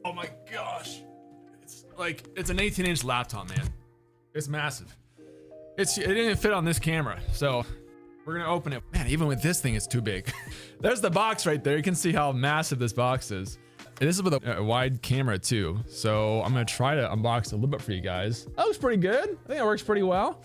Oh my gosh. It's an 18-inch laptop, man. It's massive. It didn't even fit on this camera. So we're gonna open it. Man, even with this thing, it's too big. There's the box right there. You can see how massive this box is. And this is with a wide camera too. So I'm gonna try to unbox it a little bit for you guys. That looks pretty good. I think it works pretty well.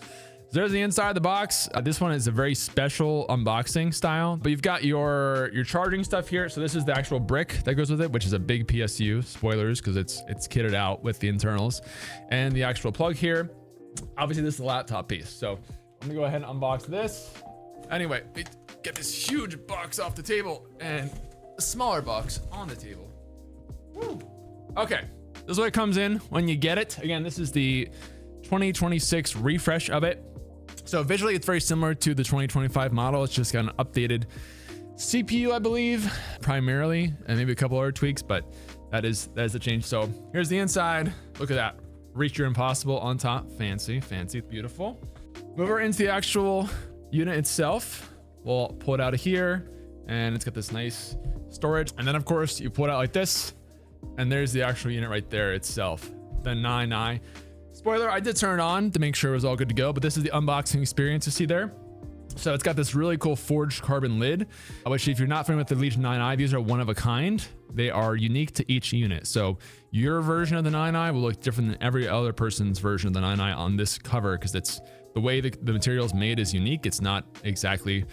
There's the inside of the box. This one is a very special unboxing style, but you've got your charging stuff here. So this is the actual brick that goes with it, which is a big PSU. Spoilers, because it's kitted out with the internals, and the actual plug here. Obviously, this is the laptop piece. So I'm gonna go ahead and unbox this. Anyway, get this huge box off the table and a smaller box on the table. Woo. Okay, this is what it comes in when you get it. Again, this is the 2026 refresh of it. So visually, it's very similar to the 2025 model. It's just got an updated CPU, I believe, primarily, and maybe a couple other tweaks, but that is the change. So here's the inside. Look at that. Reach your impossible on top. Fancy, fancy, beautiful. Move her into the actual unit itself. We'll pull it out of here, and it's got this nice storage. And then, of course, you pull it out like this, and there's the actual unit right there itself, the 9i. Spoiler, I did turn it on to make sure it was all good to go, but this is the unboxing experience you see there. So it's got this really cool forged carbon lid, which if you're not familiar with the Legion 9i, these are one of a kind. They are unique to each unit. So your version of the 9i will look different than every other person's version of the 9i on this cover, because it's the way the material is made is unique. It's not exactly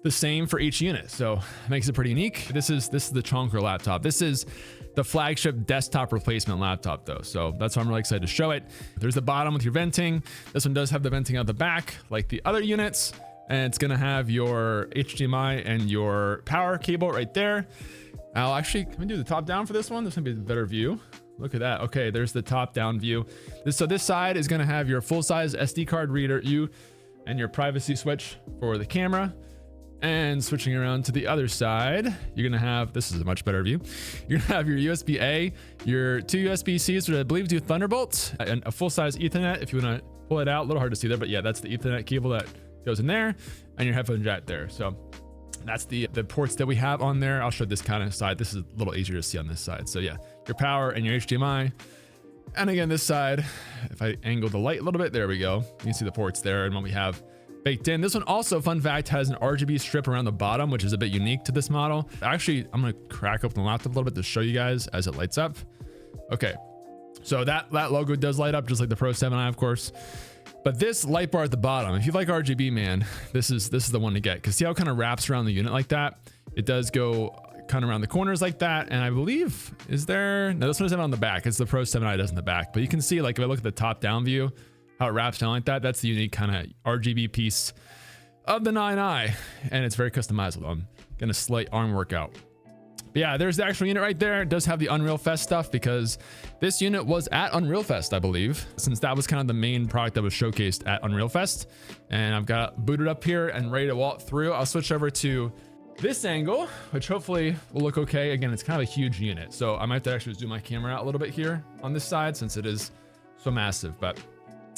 the same for each unit, so it makes it pretty unique. This is the chonker laptop. This is the flagship desktop replacement laptop though, so that's why I'm really excited to show it. There's the bottom with your venting. This one does have the venting out the back like the other units, and it's gonna have your HDMI and your power cable right there. I'll actually, can we do the top down for this one? This is gonna be a better view. Look at that. Okay, there's the top down view. So this side is gonna have your full size SD card reader, and your privacy switch for the camera. And switching around to the other side, you're gonna have, this is a much better view. You're gonna have your USB-A, your two USB-Cs, which I believe do Thunderbolt, and a full-size Ethernet if you wanna pull it out. A little hard to see there, but yeah, that's the Ethernet cable that goes in there, and your headphone jack there. So that's the ports that we have on there. I'll show this kind of side. This is a little easier to see on this side. So yeah, your power and your HDMI. And again, this side, if I angle the light a little bit, there we go. You can see the ports there and what we have baked in. This one also, fun fact, has an RGB strip around the bottom, which is a bit unique to this model. Actually, I'm gonna crack open the laptop a little bit to show you guys as it lights up. Okay, so that logo does light up just like the Pro 7i, of course. But this light bar at the bottom, if you like RGB, man, this is the one to get, because see how it kind of wraps around the unit like that? It does go kind of around the corners like that. And I believe, no, this one isn't on the back. It's the Pro 7i does in the back. But you can see, like, if I look at the top down view, how it wraps down like that. That's the unique kind of RGB piece of the 9i, and it's very customizable. I'm gonna slight arm workout. But yeah, there's the actual unit right there. It does have the Unreal Fest stuff, because this unit was at Unreal Fest, I believe, since that was kind of the main product that was showcased at Unreal Fest. And I've got booted up here and ready to walk through. I'll switch over to this angle, which hopefully will look okay. Again, it's kind of a huge unit, so I might have to actually zoom my camera out a little bit here on this side since it is so massive. But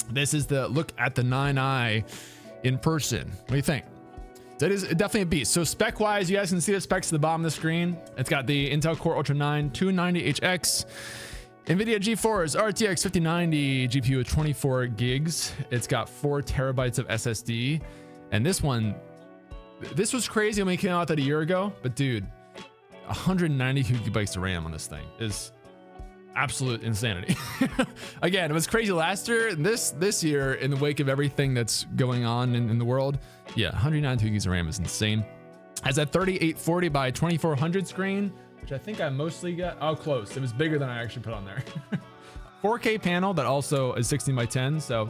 this is the look at the 9i in person. What do you think? It is definitely a beast. So spec wise, you guys can see the specs at the bottom of the screen. It's got the Intel Core Ultra 9 290HX, NVIDIA GeForce RTX 5090 GPU with 24 gigs. It's got 4 terabytes of SSD. And this was crazy when it came out that a year ago, but dude, 192 gigabytes of RAM on this thing is absolute insanity. Again, it was crazy last year, and this year, in the wake of everything that's going on in the world, yeah, 192 gigs of RAM is insane. Has a 3840 by 2400 screen, which I think I mostly got. Oh, close. It was bigger than I actually put on there. 4K panel that also is 16 by 10, so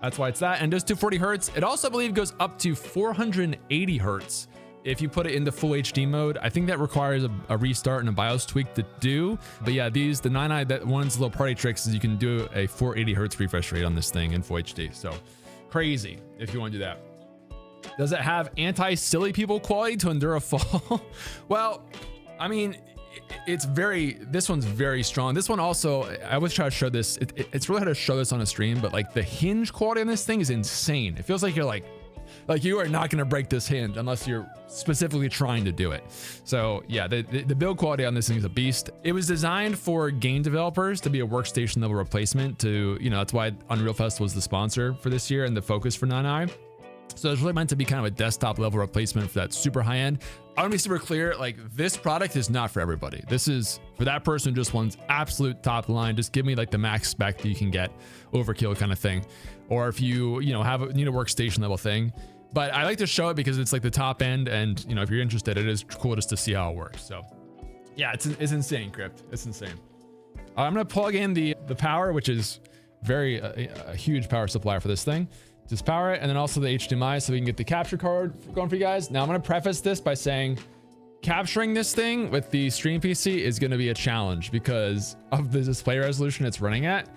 that's why it's that. And does 240 hertz. It also, I believe, goes up to 480 hertz if you put it into full HD mode. I think that requires a restart and a BIOS tweak to do. But yeah, the 9i, that one's little party tricks is you can do a 480 hertz refresh rate on this thing in full HD. So crazy if you want to do that. Does it have anti-silly people quality to endure a fall? Well, I mean, this one's very strong. This one also, I always try to show this. It's really hard to show this on a stream, but like the hinge quality on this thing is insane. It feels like you're like Like you are not going to break this hinge unless you're specifically trying to do it. So yeah, the build quality on this thing is a beast. It was designed for game developers to be a workstation level replacement to, you know, that's why Unreal Fest was the sponsor for this year and the focus for 9i. So it's really meant to be kind of a desktop level replacement for that super high end. I want to be super clear, like this product is not for everybody. This is for that person who just wants absolute top line. Just give me like the max spec that you can get, overkill kind of thing. Or if you know, need a workstation level thing. But I like to show it because it's like the top end, and you know, if you're interested, it is cool just to see how it works. So yeah, it's insane, Crypt. It's insane. I'm gonna plug in the power, which is a huge power supply for this thing. Just power it, and then also the HDMI so we can get the capture card going for you guys. Now I'm gonna preface this by saying capturing this thing with the stream PC is gonna be a challenge because of the display resolution it's running at.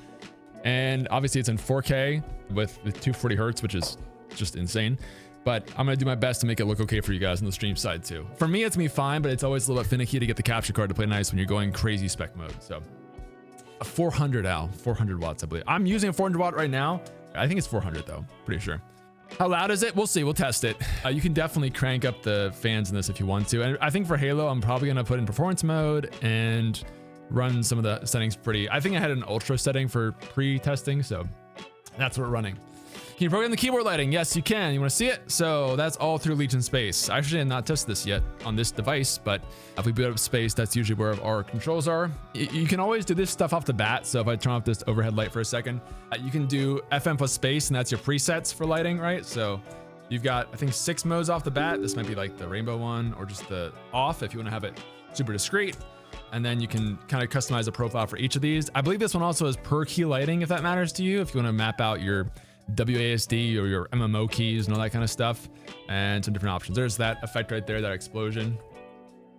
And obviously it's in 4K with 240 hertz, which is just insane. But I'm gonna do my best to make it look okay for you guys on the stream side too. For me, it's gonna be fine, but it's always a little bit finicky to get the capture card to play nice when you're going crazy spec mode. So a 400 watts, I believe. I'm using a 400 watt right now. I think it's 400 though, pretty sure. How loud is it? We'll see, we'll test it. You can definitely crank up the fans in this if you want to. And I think for Halo, I'm probably gonna put in performance mode and run some of the settings I think I had an ultra setting for pre-testing, so that's what we're running. Can you program the keyboard lighting? Yes, you can. You want to see it? So that's all through Legion Space. I actually have not tested this yet on this device, but if we boot up Space, that's usually where our controls are. You can always do this stuff off the bat. So if I turn off this overhead light for a second, you can do FM plus Space, and that's your presets for lighting, right? So you've got, I think, 6 modes off the bat. This might be like the rainbow one or just the off if you want to have it super discreet. And then you can kind of customize a profile for each of these. I believe this one also has per key lighting if that matters to you, if you want to map out your WASD or your MMO keys and all that kind of stuff, and some different options. There's that effect right there, that explosion.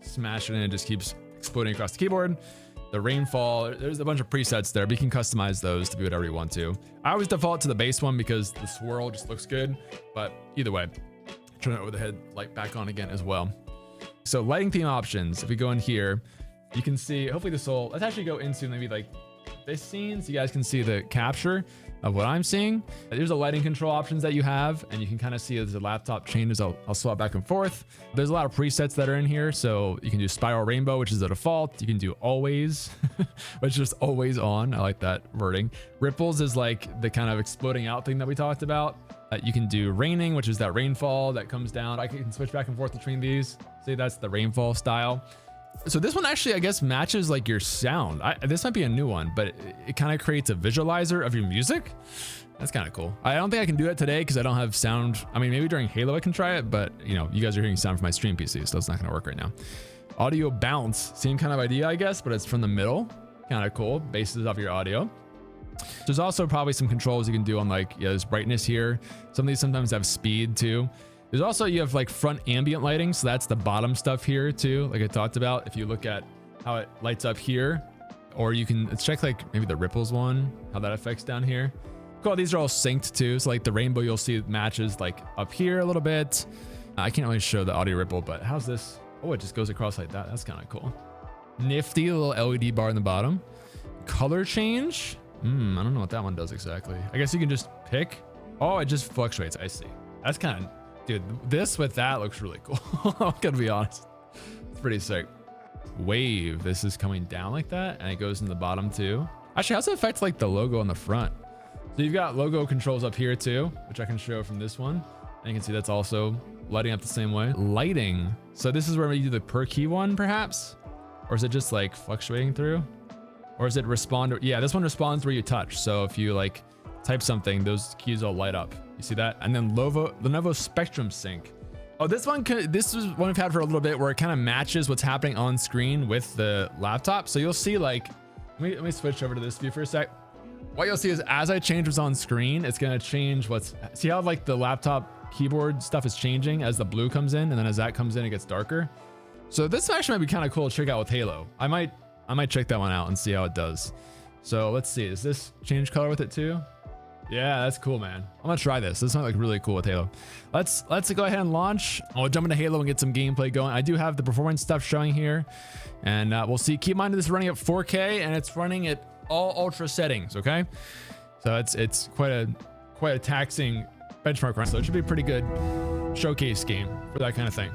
Smash it and it just keeps exploding across the keyboard. The rainfall, there's a bunch of presets there, but you can customize those to be whatever you want to. I always default to the base one because the swirl just looks good, but either way, turn it over the head light back on again as well. So lighting theme options, if we go in here, you can see, hopefully let's actually go into maybe like this scene so you guys can see the capture of what I'm seeing. There's the lighting control options that you have, and you can kind of see as the laptop changes, I'll swap back and forth. There's a lot of presets that are in here. So you can do spiral rainbow, which is the default. You can do always, which is just always on. I like that wording. Ripples is like the kind of exploding out thing that we talked about. You can do raining, which is that rainfall that comes down. I can switch back and forth between these. See, that's the rainfall style. So this one actually, I guess, matches like your sound. This might be a new one, but it kind of creates a visualizer of your music. That's kind of cool. I don't think I can do it today because I don't have sound. I mean, maybe during Halo I can try it, but you know, you guys are hearing sound from my stream PC, so it's not gonna work right now. Audio bounce, same kind of idea, I guess, but it's from the middle. Kind of cool, bases off your audio. There's also probably some controls you can do on like, yeah, there's brightness here. Some of these sometimes have speed too. There's also, you have like front ambient lighting. So that's the bottom stuff here too. Like I talked about, if you look at how it lights up here, or you can, let's check like maybe the ripples one, how that affects down here. Cool, these are all synced too. So like the rainbow, you'll see matches like up here a little bit. I can't really show the audio ripple, but how's this? Oh, it just goes across like that. That's kind of cool. Nifty little LED bar in the bottom. Color change. I don't know what that one does exactly. I guess you can just pick. Oh, it just fluctuates. I see. That's kind of, dude, this with that looks really cool. I'm gonna be honest. It's pretty sick. Wave, this is coming down like that, and it goes in the bottom too. Actually, how's it affect like the logo on the front? So you've got logo controls up here too, which I can show from this one. And you can see that's also lighting up the same way. Lighting. So this is where you do the per key one perhaps? Or is it just like fluctuating through? Or is it respond? Yeah, this one responds where you touch. So if you like type something, those keys all light up. You see that? And then Lenovo Spectrum Sync. Oh, this is one we've had for a little bit where it kind of matches what's happening on screen with the laptop. So you'll see like, let me switch over to this view for a sec. What you'll see is as I change what's on screen, it's gonna change see how like the laptop keyboard stuff is changing as the blue comes in, and then as that comes in, it gets darker. So this actually might be kind of cool to check out with Halo. I might check that one out and see how it does. So let's see, does this change color with it too? Yeah, that's cool, man. I'm gonna try this. This might look really cool with Halo. Let's go ahead and launch. I'll jump into Halo and get some gameplay going. I do have the performance stuff showing here, and we'll see. Keep in mind this is running at 4K and it's running at all ultra settings. Okay, so it's quite a taxing benchmark run. So it should be a pretty good showcase game for that kind of thing.